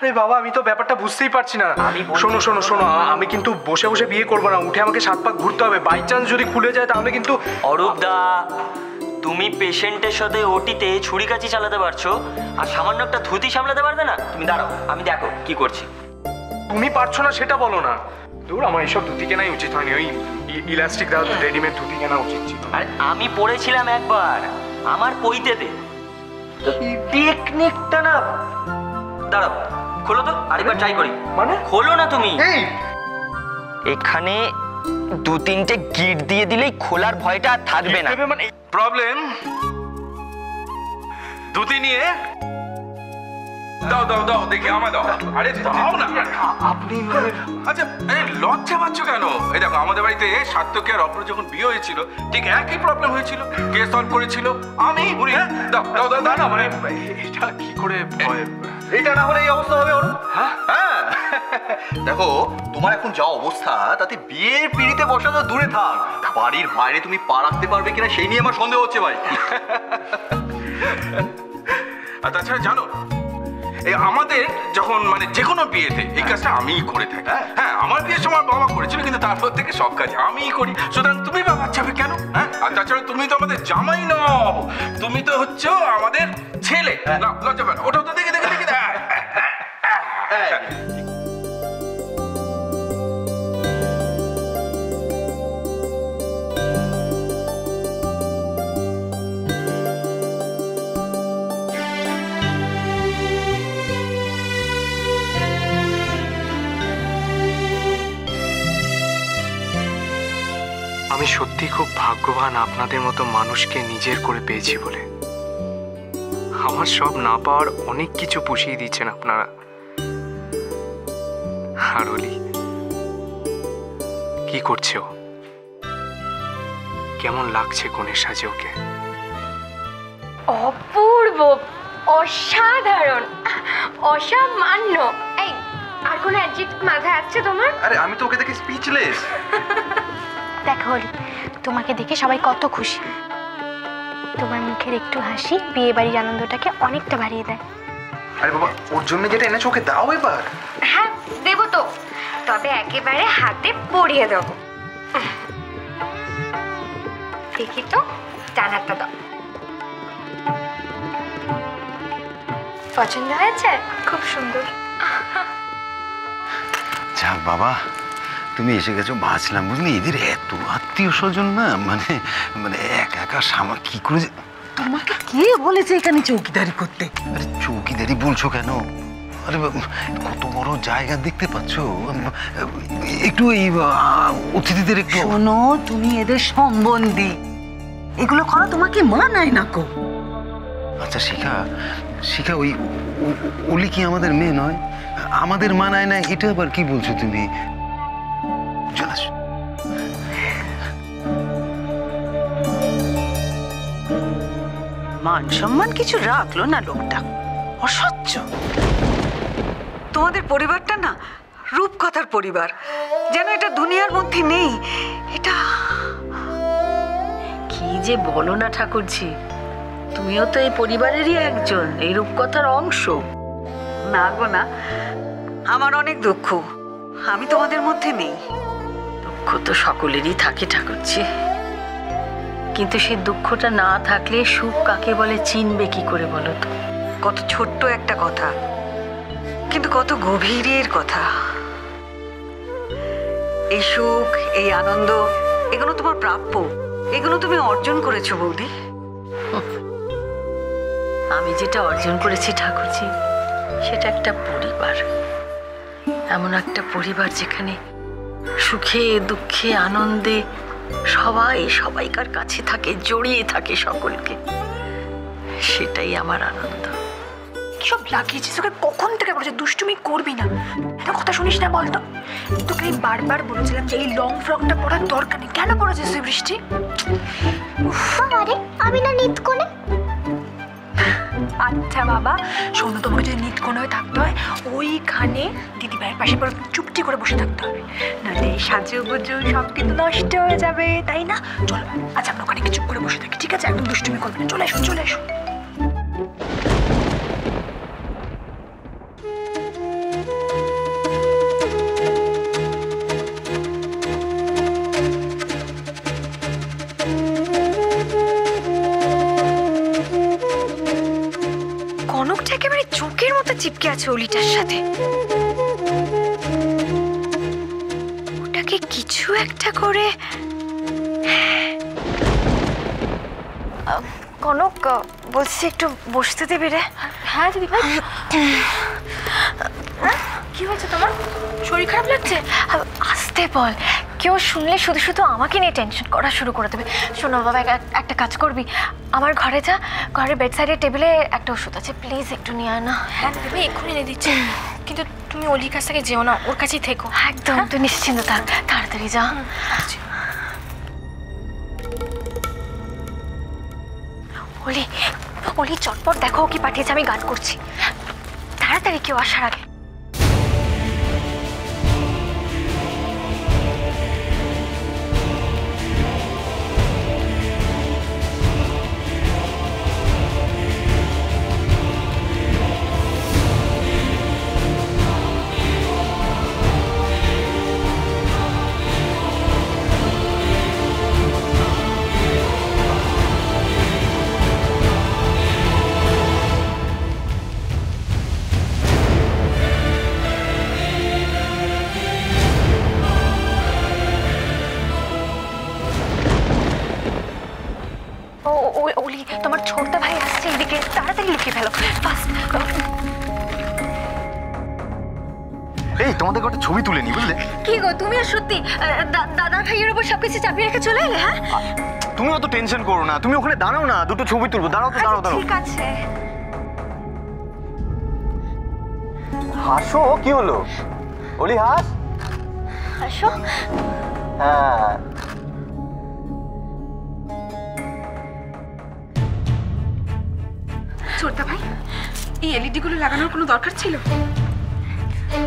আরে বাবা, আমি তো ব্যাপারটা বুঝতেই পারছি না। শোনো শোনো শোনো, আমি কিন্তু বসে বসে বিয়ে করবো না, উঠে আমাকে 7 পাক ঘুরতে হবে। বাই চান্স যদি খুলে যায় তাহলে কিন্তু। অরূপ দা, তুমি পেশেন্টের সাথে ওটিতে ছুরি কাচি চালাতে পারছো, আর সামান্য একটা ধুতি সামলাতে পারবে না? তুমি দাঁড়াও, আমি দেখো কি করছি। তুমি পারছো না সেটা বলো না। দূর, আমার এইসব ধুতি কেনাই উচিত হয়নি। ওই ইলাস্টিক দাও, রেডিমেড ধুতি কেনা উচিত ছিল। আর আমি পড়েছিলাম একবার, আমার পইতেতে টেকনিকটা না। দাঁড়াও, খোলো তো, আরেকবার ট্রাই করি। মানে খোলো না তুমি। এই এখানে 2-3টে গিট দিয়ে দিলেই খোলার ভয়টা আর থাকবে না। মানে প্রবলেম ধুতি নিয়ে দাও দাও দাও, দেখি আমায় দাও। আরে দাও না। আপনি আচ্ছা, লজ্জা পাচ্ছ কেন? এই দেখো, আমাদের বাড়িতে সার্থকী আর অপর যখন বিয়ে হয়েছিল ঠিক একই প্রবলেম হয়েছিল। কে সলভ করেছিল? আমি। দাও দাও দাও দাও। না মানে এটা কি করে হয়? এটা না হলে এই অবস্থা হবে ওর। হ্যাঁ হ্যাঁ, দেখো তোমার এখন যা অবস্থা, তাতে বিয়ের পিঁড়িতে বসা তো দূরে থাক, বাড়ির বাইরে তুমি পা রাখতে পারবে কিনা সেই নিয়ে আমার সন্দেহ হচ্ছে ভাই। আর তাছাড়া জানো, এই আমাদের যখন মানে যে কোনো বিয়েতে এই কাজটা আমিই করে থাকি। হ্যাঁ, আমার বিয়ের সময় বাবা করেছিল, কিন্তু তারপর থেকে সব কাজ আমিই করি। সুতরাং তুমি বাবা যাবে কেন? হ্যাঁ, আর তাছাড়া তুমি তো আমাদের জামাই নও, তুমি তো হচ্ছে আমাদের ছেলে। না, লজ্জা পাবে না। ওটাও তো দেখে দেখে দেখে। আমি সত্যি খুব ভাগ্যবান আপনাদের মতো মানুষকে নিজের করে পেয়েছি বলে। আমার সব না পাওয়ার অনেক কিছু পুষিয়ে দিচ্ছেন আপনারা। আর অলি কি করছে ও? কেমন লাগছে কোণের সাজে ওকে? অপূর্ব, অসাধারণ, অসামান্য। এই, আর কোনো অ্যাডজেক্টিভ মাথায় আসছে তোমার? আরে আমি তো ওকে দেখে স্পিচলেস। দেখো অলি, তোমাকে দেখে সবাই কত খুশি। তোমার মুখের একটু হাসি বিয়ে বাড়ির আনন্দটাকে অনেকটা বাড়িয়ে দেয়। আরে বাবা, ওর জন্য যেটা এনেছো ওকে দাও এবার। হ্যাঁ, দেবো তো, তবে একেবারে হাতে পরিয়ে দেবো। দেখি তো, ডানারটা দাও। পছন্দ হয়েছে? খুব সুন্দর। যাক বাবা, তুমি এসে গেছো, বাঁচলাম বুঝলি। এদের এত আত্মীয় স্বজন না, মানে মানে একা একা সামা কি করে। তোমাকে কে বলেছে এখানে চৌকিদারি করতে? আরে চৌকিদারি বলছো কেন? আরে কত বড় জায়গা দেখতে পাচ্ছ, একটু এই অতিথিদের একটু। শোনো, তুমি এদের সম্বন্ধী, এগুলো করা তোমাকে মানায় না কো। আচ্ছা শিখা, শিখা ওই অলি কি আমাদের মেয়ে নয়? আমাদের মানায় না, এটা আবার কি বলছো তুমি? চলে আসো। মান সম্মান কিছু রাখলো না লোকটা, অসহ্য। তোমাদের পরিবারটা না রূপকথার পরিবার, যেন এটা দুনিয়ার মধ্যে নেই। এটা কি যে বলো না ঠাকুরজি, তুমিও তো এই পরিবারেরই একজন, এই রূপকথার অংশ। না গো না, আমার অনেক দুঃখ আমি তোমাদের মধ্যে নেই। দুঃখ তো সকলেরই থাকে ঠাকুরজি, কিন্তু সেই দুঃখটা না থাকলে সুখ কাকে বলে চিনবে কি করে বলো তো? কত ছোট্ট একটা কথা, কিন্তু কত গভীরের কথা। এই সুখ, এই আনন্দ, এগুলো তোমার প্রাপ্য, এগুলো তুমি অর্জন করেছো বৌদি। আমি যেটা অর্জন করেছি ঠাকুরজি, সেটা একটা পরিবার। এমন একটা পরিবার যেখানে সুখে দুঃখে আনন্দে সবাই সবাইকার কাছে থাকে, জড়িয়ে থাকে সকলকে, সেটাই আমার আনন্দ। সব লাগিয়েছিস ওকে, কখন থেকে বলেছে দুষ্টুমি করবি না, এত কথা শুনিস না বলতো? তোকে আমি বারবার বলেছিলাম যে এই লং ফ্রকটা পরার দরকার নেই, কেন পরেছিস তুই বৃষ্টি? আরে আমি না নিত কোণে। আচ্ছা বাবা শোনো, তোমাকে যদি নিতকোণ হয়ে থাকতে হয় ওইখানে দিদি ভাইয়ের পাশে পরে চুপটি করে বসে থাকতে হবে, নাহলে এই সাজু গুজু সব কিন্তু নষ্ট হয়ে যাবে, তাই না? চলো আচ্ছা আমরা ওখানে চুপ করে বসে থাকি, ঠিক আছে? একদম দুষ্টুমি করবে না, চলে এসো চলে এসো। আছে অলিটার সাথে। ওটাকে কিছু একটা করে। কনক, বলছি একটু বসতে দেবে রে? হ্যাঁ দিদি ভাই। কি হয়েছে তোমার? শরীর খারাপ লাগছে? আসতে বল, কেউ শুনলে শুধু শুধু আমাকে নিয়ে টেনশন করা শুরু করে দেবে। শোনো বাবা, একটা কাজ করবি, আমার ঘরে যা, ঘরের বেড সাইডের টেবিলে একটা ওষুধ আছে, প্লিজ একটু নিয়ে আয় না। হ্যাঁ দিদি ভাই, এক্ষুনি এনে দিচ্ছি। কিন্তু তুমি অলির কাছ থেকে যেও না, ওর কাছেই থেকো। একদম, তুই নিশ্চিন্ত থাক, তাড়াতাড়ি যা। অলি, অলি চটপট দেখো কি পাঠিয়েছে, আমি গান করছি। তাড়াতাড়ি কেউ আসার আগে। অলি, তোমার ছোটদা ভাই আসছে এদিকে, তাড়াতাড়ি লুকিয়ে ফেলো ফাস্ট। এই তোমাদের একটা ছবি তুলে নি, বুঝলে? কি গো তুমি? আর সত্যি দাদা ভাইয়ের উপর সবকিছু চাপিয়ে রেখে চলে এলে? হ্যাঁ, তুমি অত টেনশন করো না, তুমি ওখানে দাঁড়াও না, দুটো ছবি তুলবো। দাঁড়াও তো, দাঁড়াও দাঁড়াও। ঠিক আছে। হাসো, কি হলো? অলি হাস। হাসো। হ্যাঁ, ছোটদা ভাই, এই এলইডি গুলো লাগানোর কোনো দরকার ছিল?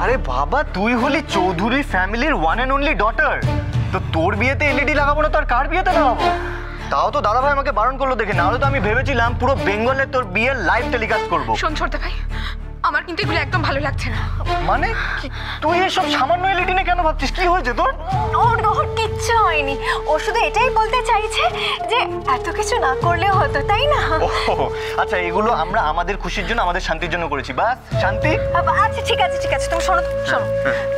আরে বাবা, তুই হলি চৌধুরী ফ্যামিলির ওয়ান অ্যান্ড অনলি ডটার, তো তোর বিয়েতে এলইডি লাগাবো না তো আর কার বিয়েতে লাগাবো? তাও তো দাদা ভাই আমাকে বারণ করলো দেখে, নাহলে তো আমি ভেবেছিলাম পুরো বেঙ্গলে তোর বিয়ের লাইভ টেলিকাস্ট করবো। শোন ছোটদা ভাই, আমার কিন্তু এগুলো একদম ভালো লাগছে না। মানে তুই এসব সামান্য এলইডি নিয়ে কেন ভাবছিস? কি হয়েছে তোর? ওর কিচ্ছু হয়নি, ও শুধু এটাই বলতে চাইছে যে এত কিছু না করলেও হতো, তাই না? আচ্ছা, এগুলো আমরা আমাদের খুশির জন্য, আমাদের শান্তির জন্য করেছি, বাস শান্তি। আচ্ছা ঠিক আছে ঠিক আছে, তুমি শোনো শোনো,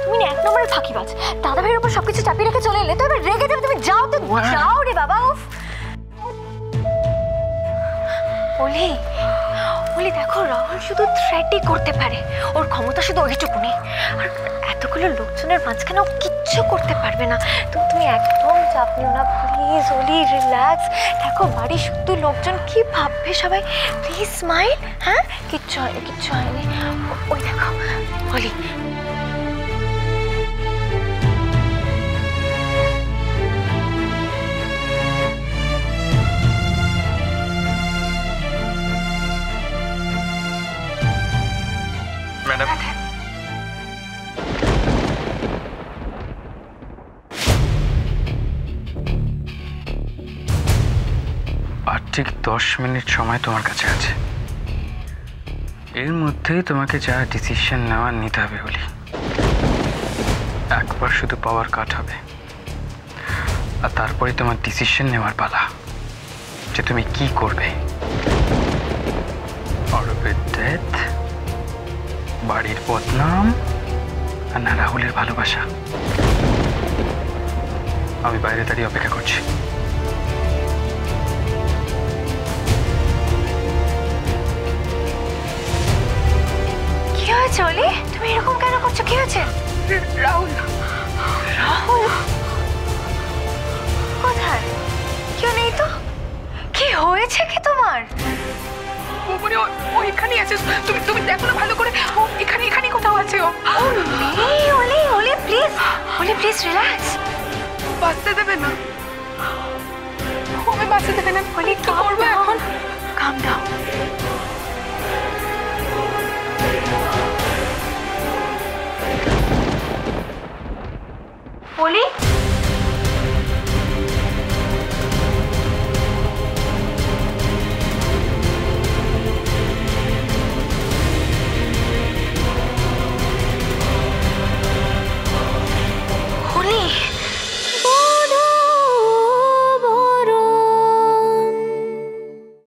তুমি না এক নম্বরের ফাঁকিবাজ। দাদা ভাইয়ের উপর সবকিছু চাপিয়ে রেখে চলে এলে তো এবার রেগে যাবে। তুমি যাও তো, যাও রে বাবা। উফ অলি, অলি দেখো, রাহুল শুধু থ্রেটই করতে পারে, ওর ক্ষমতা শুধু ওইটুকুনি। আর এতগুলো লোকজনের মাঝখানে ও কিচ্ছু করতে পারবে না। তুমি একদম চাপ নিও না প্লিজ অলি, রিল্যাক্স। দেখো বাড়ির শুধু লোকজন কি ভাববে সবাই, প্লিজ স্মাইল। হ্যাঁ, কিচ্ছু হয়নি, কিচ্ছু হয়নি। ওই দেখো অলি, ম্যাডাম, আর ঠিক 10 মিনিট সময় তোমার কাছে আছে। এর মধ্যেই তোমাকে যা ডিসিশন নেওয়ার নিতে হবে বলি। একবার শুধু পাওয়ার কাট হবে, আর তারপরে তোমার ডিসিশন নেওয়ার পালা যে তুমি কি করবে। অরূপের ডেথ, বাড়ির বদনাম, আর না রাহুলের ভালোবাসা। আমি বাইরে দাঁড়িয়ে অপেক্ষা করছি। কি হয়েছে অলি? তুমি এরকম কেন করছো? কি হয়েছে? রাহুল। রাহুল কোথায়? কেউ নেই তো। কি হয়েছে কি তোমার? মানে ও এখানেই আছে, তুমি দেখো না ভালো করে। ও এখানে কোথাও আছে। ও অলি, অলি প্লিজ, অলি প্লিজ রিল্যাক্স। বাঁচতে দেবে না, ওকে বাঁচতে দেবে না। অলি কি করবো এখন? কাম ডাউন। অলি